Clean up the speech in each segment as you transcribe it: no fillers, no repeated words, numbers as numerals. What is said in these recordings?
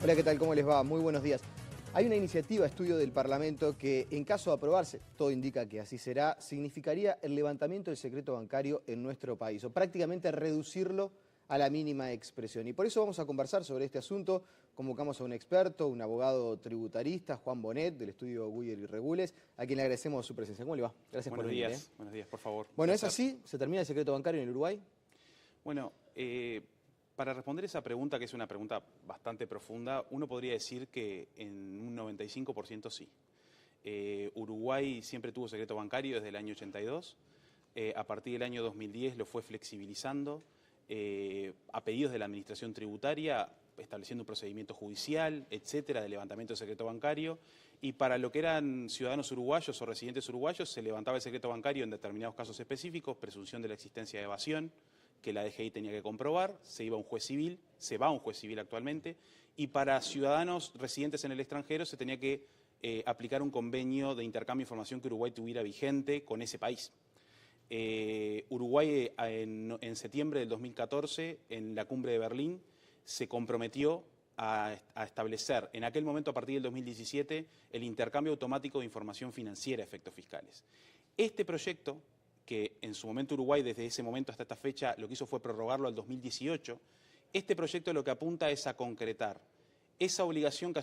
Hola, ¿qué tal? ¿Cómo les va? Muy buenos días. Hay una iniciativa, estudio del Parlamento, que en caso de aprobarse, todo indica que así será, significaría el levantamiento del secreto bancario en nuestro país, o prácticamente reducirlo a la mínima expresión. Y por eso vamos a conversar sobre este asunto. Convocamos a un experto, un abogado tributarista, Juan Bonet, del estudio Guyer y Regules, a quien le agradecemos su presencia. ¿Cómo le va? Gracias por venir. Buenos días, por favor. Bueno, ¿es así? ¿Se termina el secreto bancario en el Uruguay? Bueno, para responder esa pregunta, que es una pregunta bastante profunda, uno podría decir que en un 95% sí. Uruguay siempre tuvo secreto bancario desde el año 82. A partir del año 2010 lo fue flexibilizando a pedidos de la Administración Tributaria, estableciendo un procedimiento judicial, etcétera, de levantamiento del secreto bancario. Y para lo que eran ciudadanos uruguayos o residentes uruguayos, se levantaba el secreto bancario en determinados casos específicos, presunción de la existencia de evasión, que la DGI tenía que comprobar, se va a un juez civil actualmente, y para ciudadanos residentes en el extranjero se tenía que aplicar un convenio de intercambio de información que Uruguay tuviera vigente con ese país. Uruguay en septiembre del 2014, en la cumbre de Berlín, se comprometió a establecer, en aquel momento a partir del 2017, el intercambio automático de información financiera a efectos fiscales. Este proyecto, que en su momento Uruguay, desde ese momento hasta esta fecha, lo que hizo fue prorrogarlo al 2018, este proyecto lo que apunta es a concretar esa obligación que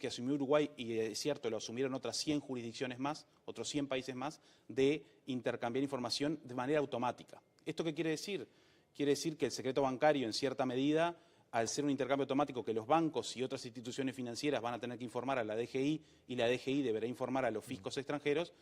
asumió Uruguay, y es cierto, lo asumieron otras 100 jurisdicciones más, otros 100 países más, de intercambiar información de manera automática. ¿Esto qué quiere decir? Quiere decir que el secreto bancario, en cierta medida, al ser un intercambio automático que los bancos y otras instituciones financieras van a tener que informar a la DGI, y la DGI deberá informar a los fiscos extranjeros,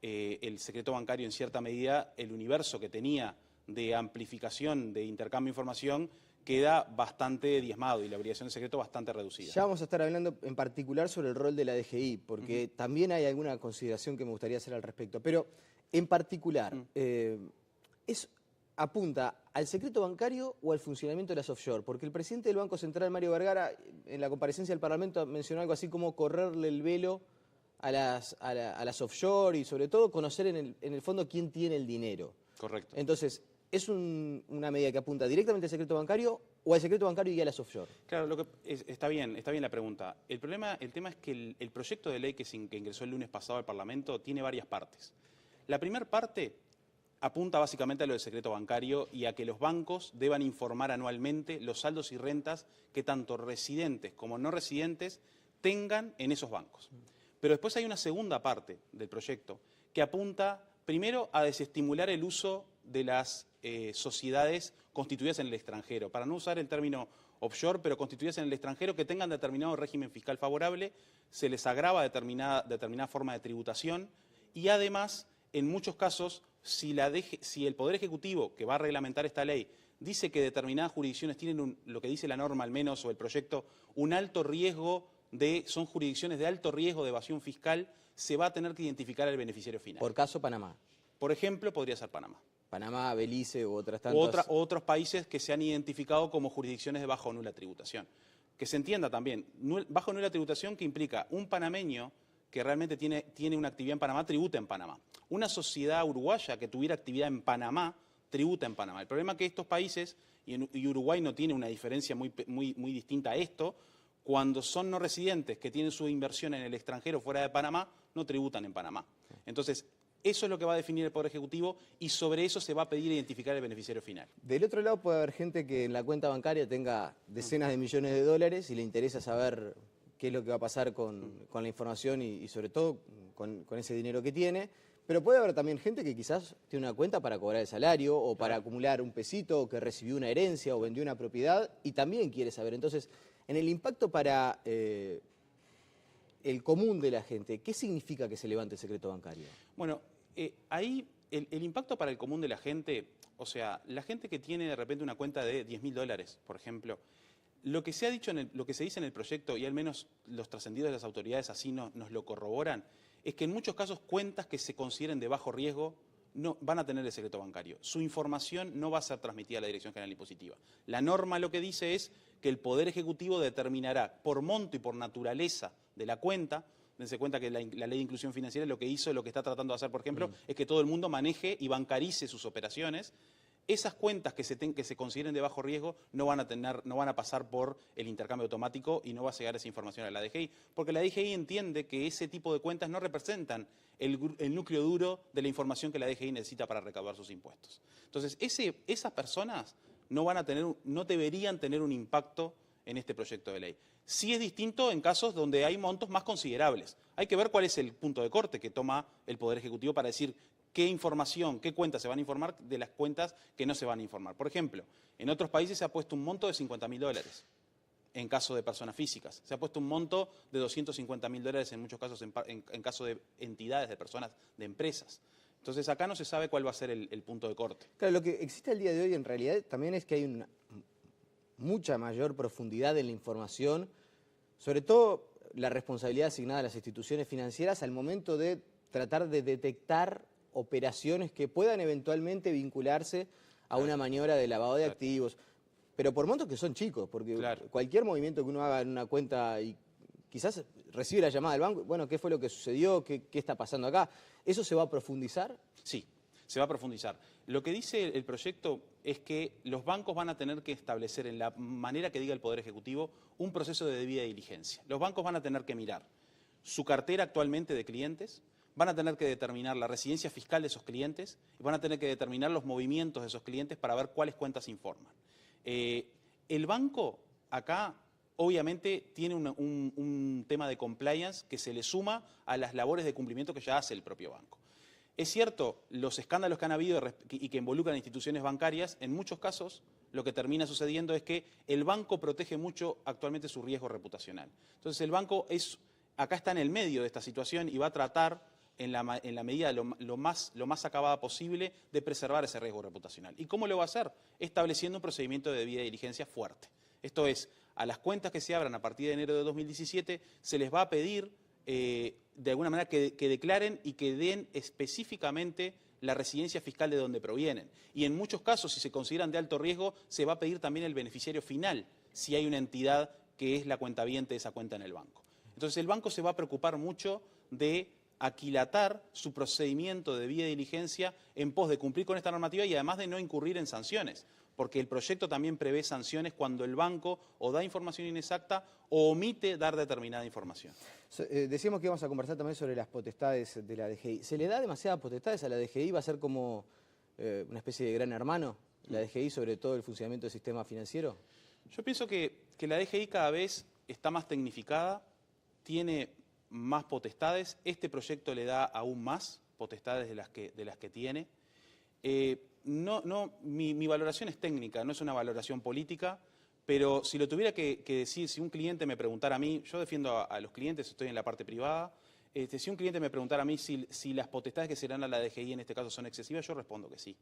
el secreto bancario, en cierta medida, el universo que tenía de amplificación, de intercambio de información, queda bastante diezmado y la obligación de secreto bastante reducida. Ya vamos a estar hablando en particular sobre el rol de la DGI, porque también hay alguna consideración que me gustaría hacer al respecto. Pero, en particular, ¿apunta al secreto bancario o al funcionamiento de las offshore? Porque el presidente del Banco Central, Mario Vergara, en la comparecencia del Parlamento mencionó algo así como correrle el velo a las offshore y sobre todo conocer en el fondo quién tiene el dinero. Correcto. Entonces, ¿es una medida que apunta directamente al secreto bancario o al secreto bancario y a las offshore? Claro, está bien la pregunta. El tema es que el proyecto de ley que ingresó el lunes pasado al Parlamento tiene varias partes. La primera parte apunta básicamente a lo del secreto bancario y a que los bancos deban informar anualmente los saldos y rentas que tanto residentes como no residentes tengan en esos bancos. Pero después hay una segunda parte del proyecto que apunta primero a desestimular el uso de las sociedades constituidas en el extranjero, para no usar el término offshore, pero constituidas en el extranjero, que tengan determinado régimen fiscal favorable, se les agrava determinada forma de tributación y además, en muchos casos, si el Poder Ejecutivo, que va a reglamentar esta ley, dice que determinadas jurisdicciones tienen lo que dice la norma al menos, o el proyecto, un alto riesgo son jurisdicciones de alto riesgo de evasión fiscal, se va a tener que identificar al beneficiario final. Por caso, Panamá. Por ejemplo, podría ser Panamá. Panamá, Belice u otras tantas. Otros países que se han identificado como jurisdicciones de baja o nula tributación. Que se entienda también, baja o nula tributación que implica un panameño que realmente tiene una actividad en Panamá, tributa en Panamá. Una sociedad uruguaya que tuviera actividad en Panamá, tributa en Panamá. El problema es que estos países, y Uruguay no tiene una diferencia muy distinta a esto, cuando son no residentes que tienen su inversión en el extranjero fuera de Panamá, no tributan en Panamá. Entonces, eso es lo que va a definir el Poder Ejecutivo y sobre eso se va a pedir identificar el beneficiario final. Del otro lado puede haber gente que en la cuenta bancaria tenga decenas de millones de dólares y le interesa saber qué es lo que va a pasar con la información y sobre todo con ese dinero que tiene. Pero puede haber también gente que quizás tiene una cuenta para cobrar el salario o para acumular un pesito, o que recibió una herencia o vendió una propiedad y también quiere saber. Entonces, en el impacto para el común de la gente, ¿qué significa que se levante el secreto bancario? Bueno, ahí el impacto para el común de la gente, o sea, la gente que tiene de repente una cuenta de $10.000, por ejemplo, lo que se ha dicho, lo que se dice en el proyecto, y al menos los trascendidos de las autoridades así nos lo corroboran, es que en muchos casos cuentas que se consideren de bajo riesgo no van a tener el secreto bancario. Su información no va a ser transmitida a la Dirección General Impositiva. La norma lo que dice es que el Poder Ejecutivo determinará por monto y por naturaleza de la cuenta. Dense cuenta que la Ley de Inclusión Financiera lo que está tratando de hacer, por ejemplo, es que todo el mundo maneje y bancarice sus operaciones. esas cuentas que se consideren de bajo riesgo no van a pasar por el intercambio automático y no va a llegar esa información a la DGI, porque la DGI entiende que ese tipo de cuentas no representan el núcleo duro de la información que la DGI necesita para recaudar sus impuestos. Entonces, esas personas no deberían tener un impacto en este proyecto de ley. Sí es distinto en casos donde hay montos más considerables. Hay que ver cuál es el punto de corte que toma el Poder Ejecutivo para decir qué información, qué cuentas se van a informar de las cuentas que no se van a informar. Por ejemplo, en otros países se ha puesto un monto de $50.000 en caso de personas físicas. Se ha puesto un monto de $250.000 en muchos casos en caso de entidades, de personas, de empresas. Entonces acá no se sabe cuál va a ser el punto de corte. Claro, lo que existe al día de hoy en realidad también es que hay una mucha mayor profundidad en la información, sobre todo la responsabilidad asignada a las instituciones financieras al momento de tratar de detectar operaciones que puedan eventualmente vincularse a una maniobra de lavado de activos, pero por montos que son chicos, porque cualquier movimiento que uno haga en una cuenta y quizás recibe la llamada del banco, bueno, ¿qué fue lo que sucedió? ¿Qué está pasando acá? ¿Eso se va a profundizar? Sí, se va a profundizar. Lo que dice el proyecto es que los bancos van a tener que establecer, en la manera que diga el Poder Ejecutivo, un proceso de debida diligencia. Los bancos van a tener que mirar su cartera actualmente de clientes, van a tener que determinar la residencia fiscal de esos clientes y van a tener que determinar los movimientos de esos clientes para ver cuáles cuentas informan. El banco acá obviamente tiene un tema de compliance que se le suma a las labores de cumplimiento que ya hace el propio banco. Es cierto, los escándalos que han habido y que involucran a instituciones bancarias, en muchos casos lo que termina sucediendo es que el banco protege mucho actualmente su riesgo reputacional. Entonces el banco acá está en el medio de esta situación y va a tratar en la medida lo más acabada posible de preservar ese riesgo reputacional. ¿Y cómo lo va a hacer? Estableciendo un procedimiento de debida diligencia fuerte. Esto es, a las cuentas que se abran a partir de enero de 2017 se les va a pedir de alguna manera que declaren y que den específicamente la residencia fiscal de donde provienen. Y en muchos casos, si se consideran de alto riesgo, se va a pedir también el beneficiario final, si hay una entidad que es la cuentaviente de esa cuenta en el banco. Entonces el banco se va a preocupar mucho de aquilatar su procedimiento de debida diligencia en pos de cumplir con esta normativa y además de no incurrir en sanciones, porque el proyecto también prevé sanciones cuando el banco o da información inexacta o omite dar determinada información. Decíamos que íbamos a conversar también sobre las potestades de la DGI. ¿Se le da demasiadas potestades a la DGI? ¿Va a ser como una especie de gran hermano la DGI sobre todo el funcionamiento del sistema financiero? Yo pienso que la DGI cada vez está más tecnificada, tiene más potestades. Este proyecto le da aún más potestades de las que tiene. Mi valoración es técnica, no es una valoración política, pero si lo tuviera que decir, si un cliente me preguntara a mí, yo defiendo a los clientes, estoy en la parte privada, si un cliente me preguntara a mí si las potestades que se dan a la DGI en este caso son excesivas, yo respondo que sí.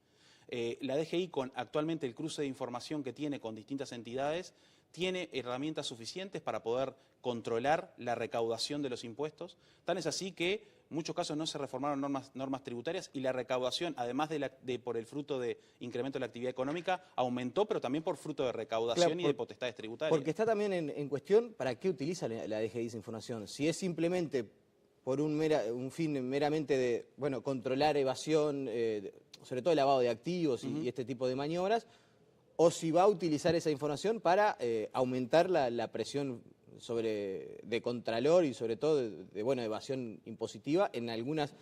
La DGI, con actualmente el cruce de información que tiene con distintas entidades, tiene herramientas suficientes para poder controlar la recaudación de los impuestos. Tan es así que en muchos casos no se reformaron normas tributarias y la recaudación, además por el fruto de incremento de la actividad económica, aumentó, pero también por fruto de recaudación y de potestades tributarias. Porque está también en cuestión para qué utiliza la DGI esa información. Si es simplemente por un fin meramente de controlar evasión, sobre todo el lavado de activos y este tipo de maniobras, o si va a utilizar esa información para aumentar la presión de contralor y sobre todo de evasión impositiva en algunas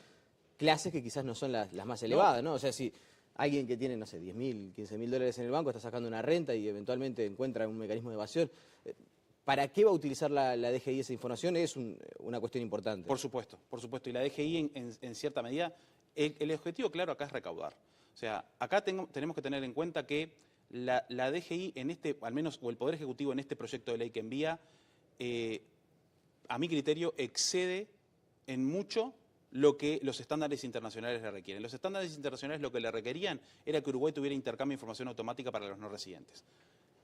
clases que quizás no son las más elevadas, ¿no? O sea, si alguien que tiene, no sé, $10.000, $15.000 en el banco está sacando una renta y eventualmente encuentra un mecanismo de evasión, ¿para qué va a utilizar la DGI esa información? Es una cuestión importante. Por supuesto. Y la DGI en cierta medida, el objetivo claro acá es recaudar. O sea, acá tenemos que tener en cuenta que la DGI al menos, o el Poder Ejecutivo en este proyecto de ley que envía, a mi criterio, excede en mucho lo que los estándares internacionales le requieren. Los estándares internacionales lo que le requerían era que Uruguay tuviera intercambio de información automática para los no residentes.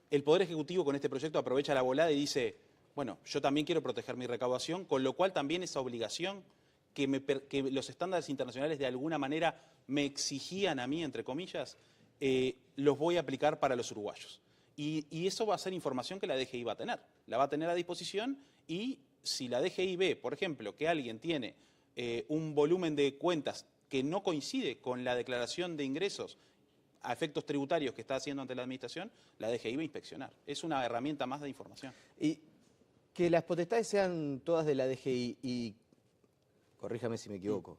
El Poder Ejecutivo con este proyecto aprovecha la volada y dice, bueno, yo también quiero proteger mi recaudación, con lo cual también esa obligación que los estándares internacionales de alguna manera me exigían a mí, entre comillas, los voy a aplicar para los uruguayos. Y eso va a ser información que la DGI va a tener. La va a tener a disposición y si la DGI ve, por ejemplo, que alguien tiene un volumen de cuentas que no coincide con la declaración de ingresos a efectos tributarios que está haciendo ante la administración, la DGI va a inspeccionar. Es una herramienta más de información. Y que las potestades sean todas de la DGI y, corríjame si me equivoco,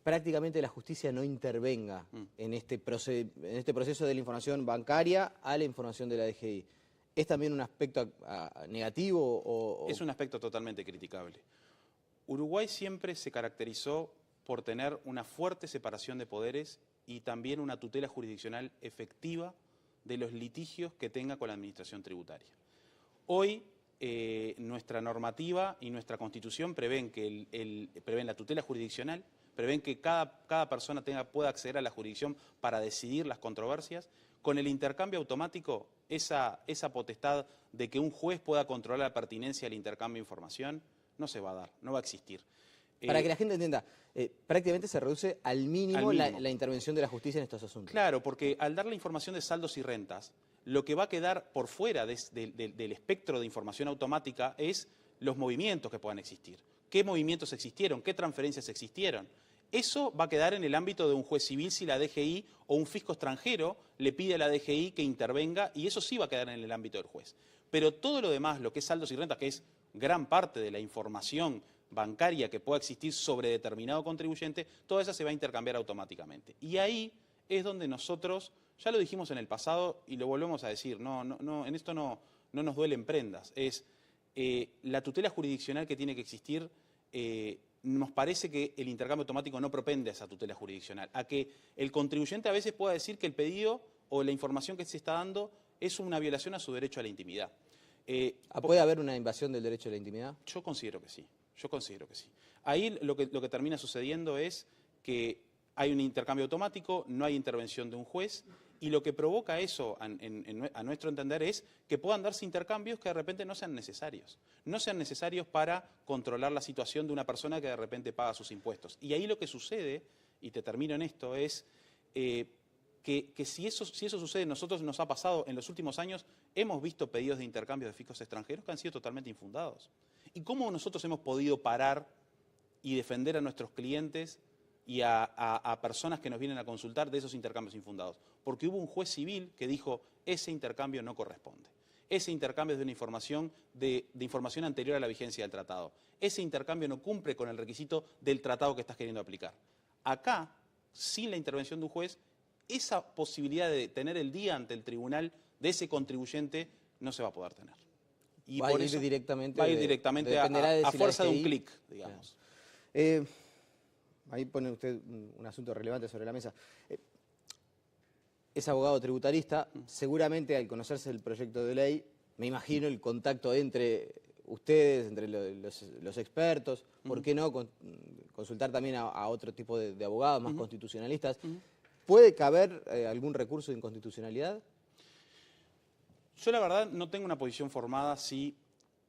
prácticamente la justicia no intervenga en este proceso de la información bancaria a la información de la DGI. ¿Es también un aspecto negativo? Es un aspecto totalmente criticable. Uruguay siempre se caracterizó por tener una fuerte separación de poderes y también una tutela jurisdiccional efectiva de los litigios que tenga con la administración tributaria. Hoy nuestra normativa y nuestra Constitución prevén la tutela jurisdiccional, prevén que cada persona pueda acceder a la jurisdicción para decidir las controversias. Con el intercambio automático, esa potestad de que un juez pueda controlar la pertinencia del intercambio de información no se va a dar, no va a existir. Para que la gente entienda, prácticamente se reduce al mínimo. La intervención de la justicia en estos asuntos. Claro, porque al dar la información de saldos y rentas, lo que va a quedar por fuera del espectro de información automática es los movimientos que puedan existir. ¿Qué movimientos existieron? ¿Qué transferencias existieron? Eso va a quedar en el ámbito de un juez civil si la DGI o un fisco extranjero le pide a la DGI que intervenga, y eso sí va a quedar en el ámbito del juez. Pero todo lo demás, lo que es saldos y rentas, que es gran parte de la información bancaria que pueda existir sobre determinado contribuyente, toda esa se va a intercambiar automáticamente. Y ahí es donde nosotros, ya lo dijimos en el pasado y lo volvemos a decir, en esto no nos duelen prendas, es la tutela jurisdiccional que tiene que existir. Nos parece que el intercambio automático no propende a esa tutela jurisdiccional, a que el contribuyente a veces pueda decir que el pedido o la información que se está dando es una violación a su derecho a la intimidad. ¿Puede haber una invasión del derecho a la intimidad? Yo considero que sí, Ahí lo que termina sucediendo es que hay un intercambio automático, no hay intervención de un juez, y lo que provoca eso, a nuestro entender, es que puedan darse intercambios que de repente no sean necesarios. No sean necesarios para controlar la situación de una persona que de repente paga sus impuestos. Y ahí lo que sucede, y te termino en esto, es que si eso sucede, nosotros nos ha pasado en los últimos años, hemos visto pedidos de intercambio de fiscos extranjeros que han sido totalmente infundados. ¿Y cómo nosotros hemos podido parar y defender a nuestros clientes y a personas que nos vienen a consultar de esos intercambios infundados? Porque hubo un juez civil que dijo, ese intercambio no corresponde. Ese intercambio es de una información, de información anterior a la vigencia del tratado. Ese intercambio no cumple con el requisito del tratado que estás queriendo aplicar. Acá, sin la intervención de un juez, esa posibilidad de tener el día ante el tribunal de ese contribuyente no se va a poder tener. Y va a ir directamente a fuerza de un clic, digamos. Claro. Ahí pone usted un asunto relevante sobre la mesa. Es abogado tributarista, seguramente al conocerse el proyecto de ley, me imagino el contacto entre ustedes, entre los expertos, ¿por qué no consultar también a otro tipo de abogados más constitucionalistas? ¿Puede caber algún recurso de inconstitucionalidad? Yo la verdad no tengo una posición formada si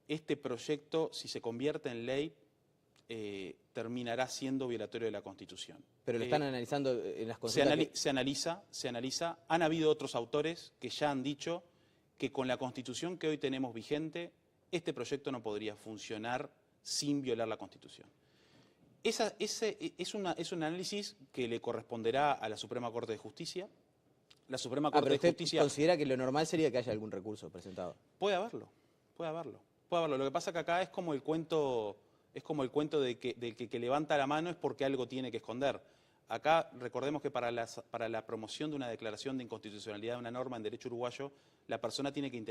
este proyecto, si se convierte en ley, terminará siendo violatorio de la Constitución. Pero lo están analizando en las consultas. Se analiza. Han habido otros autores que ya han dicho que con la Constitución que hoy tenemos vigente, este proyecto no podría funcionar sin violar la Constitución. Es un análisis que le corresponderá a la Suprema Corte de Justicia. La Suprema Corte de Justicia considera que lo normal sería que haya algún recurso presentado. Puede haberlo. Lo que pasa que acá es como el cuento del que levanta la mano es porque algo tiene que esconder. Acá recordemos que para la promoción de una declaración de inconstitucionalidad de una norma en derecho uruguayo, la persona tiene que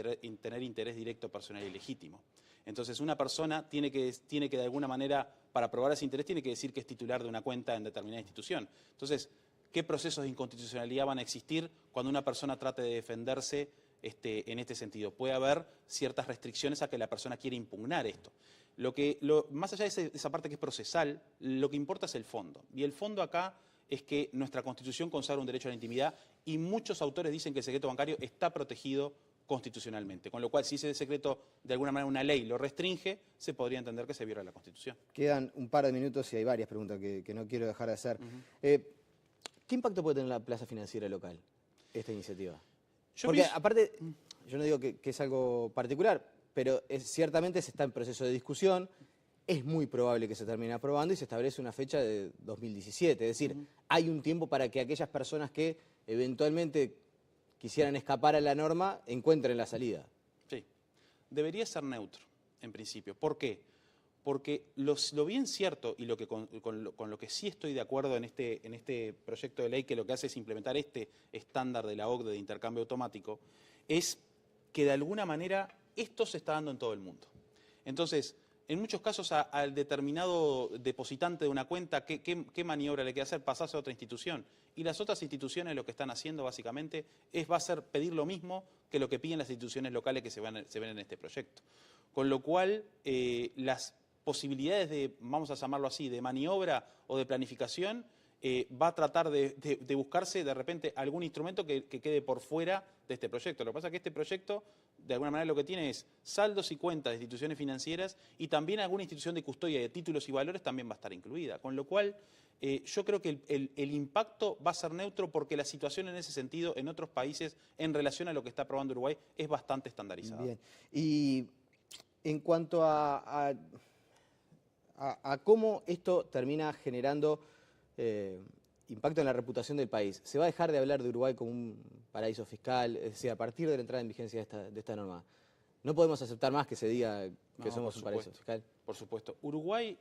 tener interés directo, personal y legítimo. Entonces una persona tiene que de alguna manera, para probar ese interés, tiene que decir que es titular de una cuenta en determinada institución. Entonces, ¿qué procesos de inconstitucionalidad van a existir cuando una persona trate de defenderse en este sentido? Puede haber ciertas restricciones a que la persona quiera impugnar esto. Más allá de esa parte que es procesal, lo que importa es el fondo. Y el fondo acá es que nuestra Constitución consagra un derecho a la intimidad y muchos autores dicen que el secreto bancario está protegido constitucionalmente. Con lo cual, si ese secreto, de alguna manera, una ley lo restringe, se podría entender que se viola la Constitución. Quedan un par de minutos y hay varias preguntas que no quiero dejar de hacer. ¿Qué impacto puede tener en la plaza financiera local esta iniciativa? Porque aparte, yo no digo que es algo particular, pero ciertamente se está en proceso de discusión es muy probable que se termine aprobando y se establece una fecha de 2017. Es decir, hay un tiempo para que aquellas personas que eventualmente quisieran escapar a la norma encuentren la salida. Sí, debería ser neutro, en principio. ¿Por qué? Porque lo bien cierto y con lo que sí estoy de acuerdo en este proyecto de ley, que lo que hace es implementar este estándar de la OCDE de intercambio automático, es que de alguna manera esto se está dando en todo el mundo. Entonces, en muchos casos al determinado depositante de una cuenta, ¿qué maniobra le queda hacer? Pasarse a otra institución. Y las otras instituciones lo que están haciendo básicamente va a ser pedir lo mismo que lo que piden las instituciones locales que se ven en este proyecto. Con lo cual, las posibilidades de, vamos a llamarlo así, de maniobra o de planificación, va a tratar de buscarse de repente algún instrumento que quede por fuera de este proyecto. Lo que pasa es que este proyecto, de alguna manera, lo que tiene es saldos y cuentas de instituciones financieras y también alguna institución de custodia de títulos y valores también va a estar incluida. Con lo cual, yo creo que el impacto va a ser neutro porque la situación en ese sentido en otros países, en relación a lo que está aprobando Uruguay, es bastante estandarizada. Bien. Y en cuanto a cómo esto termina generando impacto en la reputación del país, ¿se va a dejar de hablar de Uruguay como un paraíso fiscal? Es decir, a partir de la entrada en vigencia de esta norma, ¿no podemos aceptar más que se diga que somos un paraíso fiscal? Por supuesto. Uruguay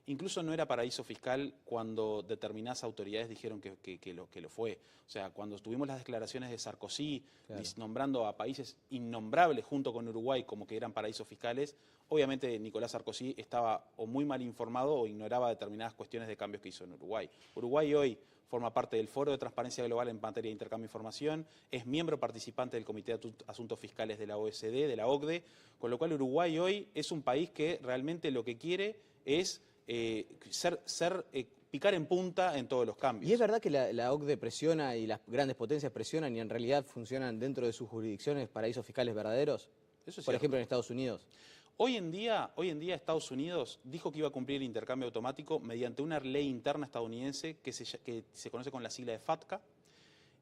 incluso no era paraíso fiscal cuando determinadas autoridades dijeron que lo fue. O sea, cuando tuvimos las declaraciones de Sarkozy, claro, nombrando a países innombrables junto con Uruguay como que eran paraísos fiscales, obviamente Nicolás Sarkozy estaba o muy mal informado o ignoraba determinadas cuestiones de cambios que hizo en Uruguay. Uruguay hoy forma parte del Foro de Transparencia Global en materia de intercambio de información, es miembro participante del Comité de Asuntos Fiscales de la OECD, de la OCDE, con lo cual Uruguay hoy es un país que realmente lo que quiere es picar en punta en todos los cambios. ¿Y es verdad que la OCDE presiona y las grandes potencias presionan y en realidad funcionan dentro de sus jurisdicciones paraísos fiscales verdaderos? Eso es por cierto. Ejemplo, en Estados Unidos. Hoy en día Estados Unidos dijo que iba a cumplir el intercambio automático mediante una ley interna estadounidense que se conoce con la sigla de FATCA.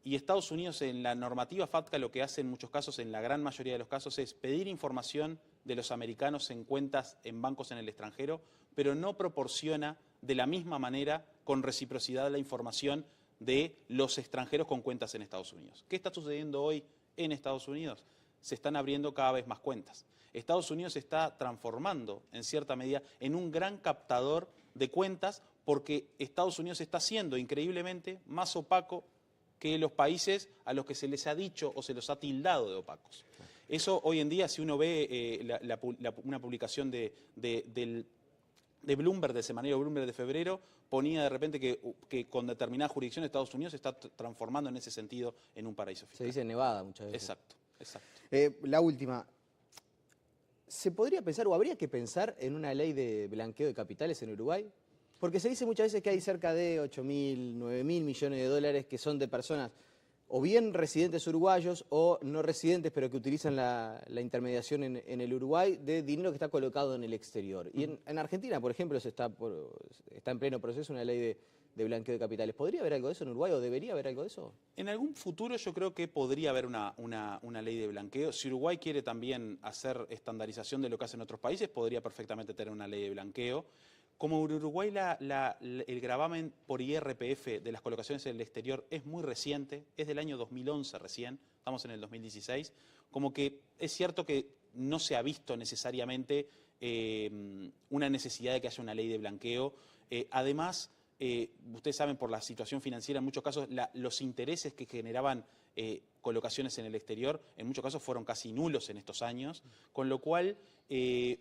Y Estados Unidos en la normativa FATCA lo que hace en muchos casos, en la gran mayoría de los casos, es pedir información de los americanos en cuentas en bancos en el extranjero, pero no proporciona de la misma manera, con reciprocidad, la información de los extranjeros con cuentas en Estados Unidos. ¿Qué está sucediendo hoy en Estados Unidos? Se están abriendo cada vez más cuentas. Estados Unidos se está transformando, en cierta medida, en un gran captador de cuentas porque Estados Unidos está siendo increíblemente más opaco que los países a los que se les ha dicho o se los ha tildado de opacos. Eso hoy en día, si uno ve una publicación de Bloomberg, del semanario Bloomberg de febrero, ponía de repente que con determinada jurisdicción Estados Unidos se está transformando en ese sentido en un paraíso fiscal. Se dice Nevada muchas veces. Exacto, exacto. La última. ¿Se podría pensar o habría que pensar en una ley de blanqueo de capitales en Uruguay? Porque se dice muchas veces que hay cerca de 8.000, 9.000 millones de dólares que son de personas o bien residentes uruguayos o no residentes, pero que utilizan la intermediación en el Uruguay, de dinero que está colocado en el exterior. Y en Argentina, por ejemplo, está en pleno proceso una ley de blanqueo de capitales. ¿Podría haber algo de eso en Uruguay o debería haber algo de eso? En algún futuro yo creo que podría haber una ley de blanqueo. Si Uruguay quiere también hacer estandarización de lo que hacen otros países, podría perfectamente tener una ley de blanqueo. Como en Uruguay el gravamen por IRPF de las colocaciones en el exterior es muy reciente, es del año 2011 recién, estamos en el 2016, como que es cierto que no se ha visto necesariamente una necesidad de que haya una ley de blanqueo. Además, ustedes saben, por la situación financiera, en muchos casos los intereses que generaban colocaciones en el exterior, en muchos casos fueron casi nulos en estos años, con lo cual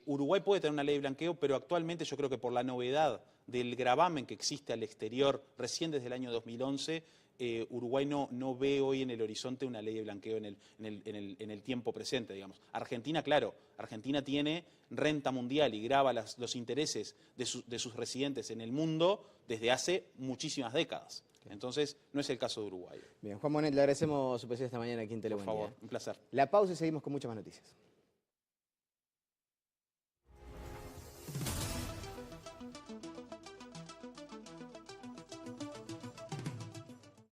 Uruguay puede tener una ley de blanqueo, pero actualmente yo creo que por la novedad del gravamen que existe al exterior recién desde el año 2011, Uruguay no ve hoy en el horizonte una ley de blanqueo en el tiempo presente, digamos. Argentina, claro, Argentina tiene renta mundial y grava los intereses de sus residentes en el mundo desde hace muchísimas décadas. Entonces, no es el caso de Uruguay. Bien, Juan Bonet, le agradecemos su presencia esta mañana aquí en Telebuen Día. Por favor, un placer. La pausa y seguimos con muchas más noticias.